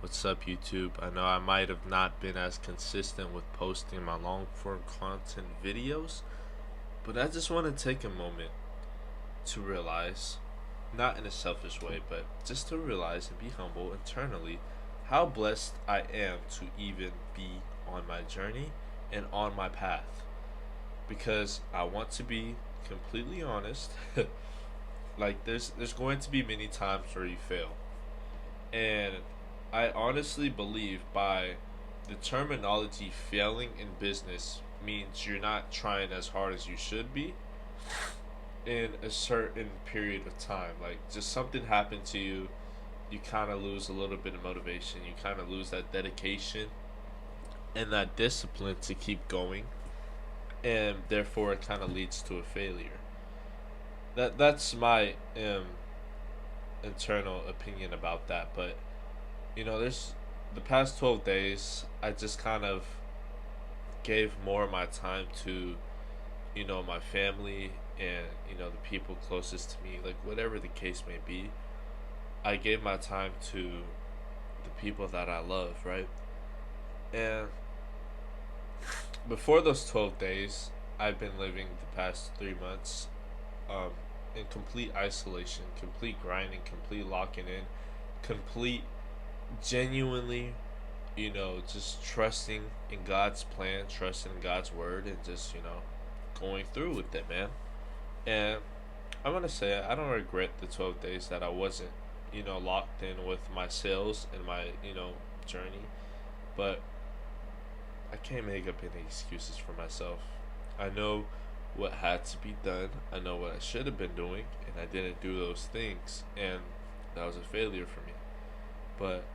What's up, YouTube? I know I might have not been as consistent with posting my long form content videos, but I just want to take a moment to realize, not in a selfish way, but just to realize and be humble internally how blessed I am to even be on my journey and on my path. Because I want to be completely honest, like there's going to be many times where you fail. And I honestly believe by the terminology failing in business means you're not trying as hard as you should be in a certain period of time. Like just something happened to you, you kind of lose a little bit of motivation, you kind of lose that dedication and that discipline to keep going, and therefore it kind of leads to a failure. That's my internal opinion about that. But there's the past 12 days, I just kind of gave more of my time to, my family and, the people closest to me, like whatever the case may be. I gave my time to the people that I love, right? And before those 12 days, I've been living the past 3 months um, in complete isolation, complete grinding, complete locking in, complete genuinely, just trusting in God's plan, trusting in God's word, and just, going through with it, man. And I'm going to say I don't regret the 12 days that I wasn't, locked in with my sales and my, journey. But I can't make up any excuses for myself. I know what had to be done, I know what I should have been doing, and I didn't do those things. And that was a failure for me. But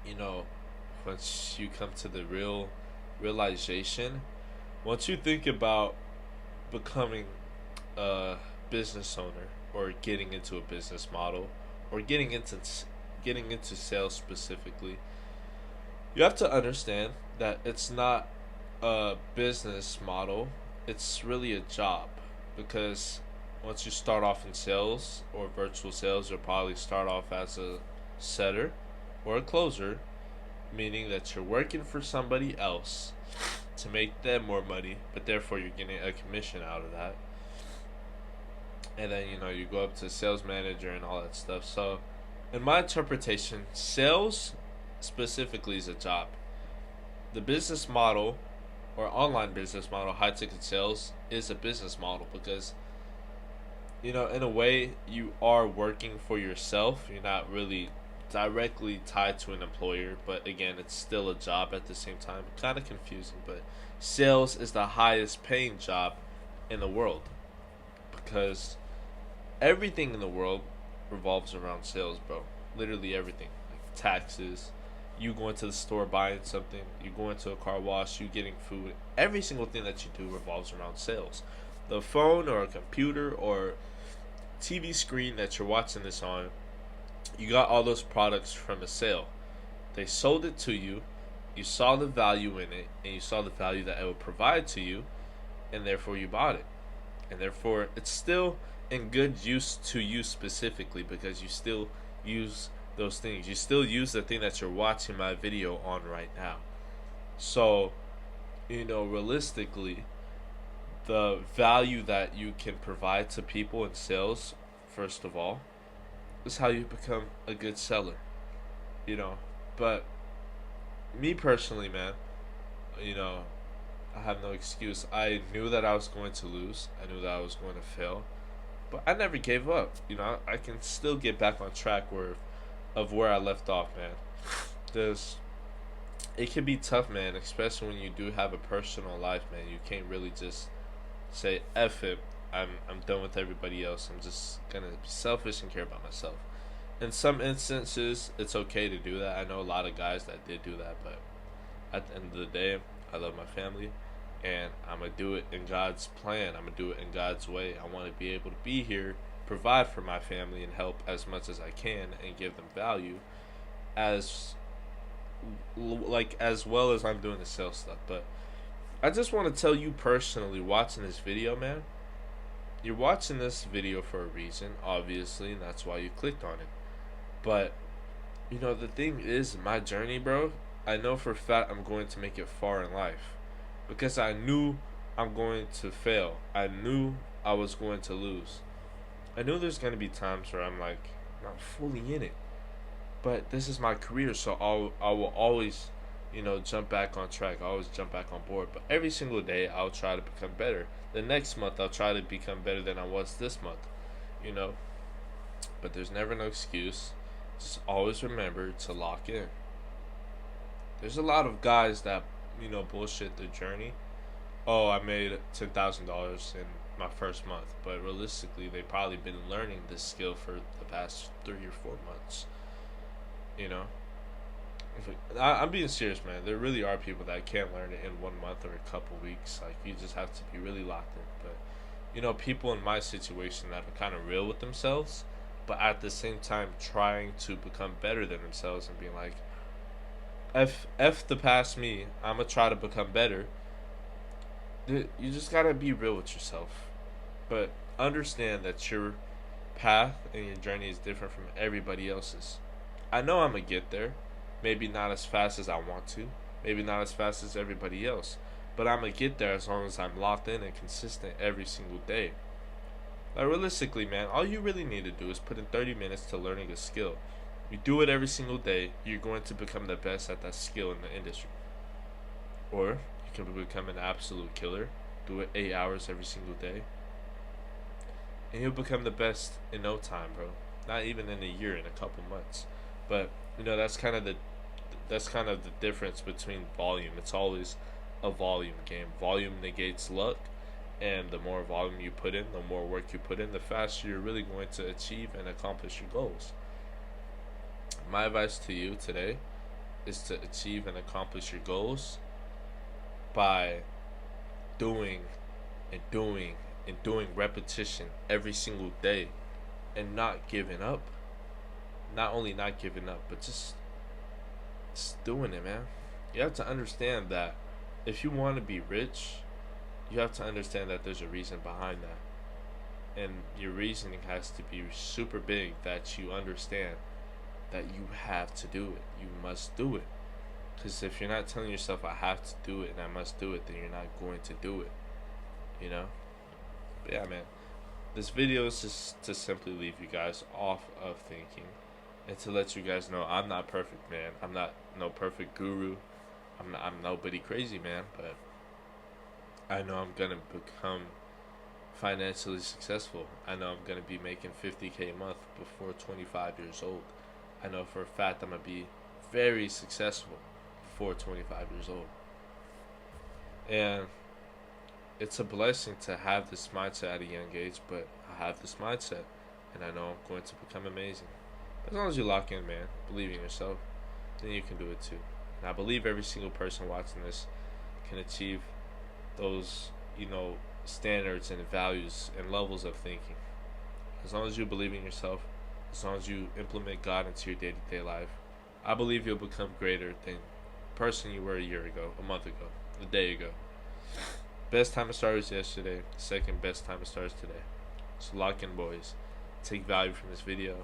you know, once you come to the realization, once you think about becoming a business owner or getting into a business model or getting into sales specifically, you have to understand that it's not a business model, it's really a job. Because once you start off in sales or virtual sales, you'll probably start off as a setter or a closer, meaning that you're working for somebody else to make them more money, but therefore you're getting a commission out of that. And then you go up to sales manager and all that stuff. So, in my interpretation, sales specifically is a job. The business model or online business model, high ticket sales, is a business model because in a way you are working for yourself. You're not really directly tied to an employer, but again, it's still a job at the same time. Kind of confusing, but sales is the highest paying job in the world because everything in the world revolves around sales, bro. Literally everything. Like taxes, you going to the store buying something, you going to a car wash, you getting food. Every single thing that you do revolves around sales. The phone or a computer or TV screen that you're watching this on, you got all those products from a sale. They sold it to you, you saw the value in it, and you saw the value that it would provide to you, and therefore you bought it. And therefore, it's still in good use to you specifically because you still use those things. You still use the thing that you're watching my video on right now. So, realistically, the value that you can provide to people in sales, first of all, is how you become a good seller, But me personally, man, I have no excuse. I knew that I was going to lose. I knew that I was going to fail, but I never gave up. I can still get back on track where I left off, man. There's it can be tough, man, especially when you do have a personal life, man. You can't really just say F it. I'm done with everybody else. I'm just gonna be selfish and care about myself. In some instances, it's okay to do that. I know a lot of guys that did do that, but at the end of the day, I love my family, and I'm gonna do it in God's plan. I'm gonna do it in God's way. I want to be able to be here, provide for my family, and help as much as I can, and give them value, as as well as I'm doing the sales stuff. But I just want to tell you personally, watching this video, man, you're watching this video for a reason, obviously, and that's why you clicked on it. But You know, the thing is, my journey, bro, I know for a fact I'm going to make it far in life because I knew I'm going to fail. I knew I was going to lose. I knew there's going to be times where I'm like not fully in it. But this is my career, so I will always, jump back on track. I always jump back on board. But every single day, I'll try to become better. The next month, I'll try to become better than I was this month, you know. But there's never no excuse. Just always remember to lock in. There's a lot of guys that, bullshit their journey. Oh, I made $10,000 in my first month. But realistically, they've probably been learning this skill for the past 3 or 4 months, you know. I'm being serious, man. There really are people that can't learn it in 1 month or a couple weeks. Like, you just have to be really locked in. But, people in my situation that are kind of real with themselves, but at the same time trying to become better than themselves and being like, F the past me, I'm going to try to become better. You just got to be real with yourself. But understand that your path and your journey is different from everybody else's. I know I'm going to get there. Maybe not as fast as I want to. Maybe not as fast as everybody else. But I'm going to get there as long as I'm locked in and consistent every single day. Like, realistically, man, all you really need to do is put in 30 minutes to learning a skill. You do it every single day, you're going to become the best at that skill in the industry. Or you can become an absolute killer. Do it 8 hours every single day. And you'll become the best in no time, bro. Not even in a year, in a couple months. But that's kind of the difference between volume. It's always a volume game. Volume negates luck, and the more volume you put in, the more work you put in, the faster you're really going to achieve and accomplish your goals. My advice to you today is to achieve and accomplish your goals by doing and doing and doing repetition every single day and not giving up. Not only not giving up, but just doing it, man. You have to understand that if you want to be rich, you have to understand that there's a reason behind that. And your reasoning has to be super big, that you understand that you have to do it. You must do it. Because if you're not telling yourself, I have to do it and I must do it, then you're not going to do it. But yeah, man. This video is just to simply leave you guys off of thinking and to let you guys know I'm not perfect, man. I'm not no perfect guru. I'm nobody crazy, man. But I know I'm gonna become financially successful. I know I'm gonna be making $50K a month before 25 years old. I know for a fact I'm gonna be very successful before 25 years old. And it's a blessing to have this mindset at a young age, but I have this mindset, and I know I'm going to become amazing. As long as you lock in, man, believe in yourself, then you can do it too. And I believe every single person watching this can achieve those, standards and values and levels of thinking. As long as you believe in yourself, as long as you implement God into your day-to-day life, I believe you'll become greater than the person you were a year ago, a month ago, a day ago. Best time to start was yesterday. Second best time to start is today. So lock in, boys. Take value from this video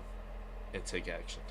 and take action.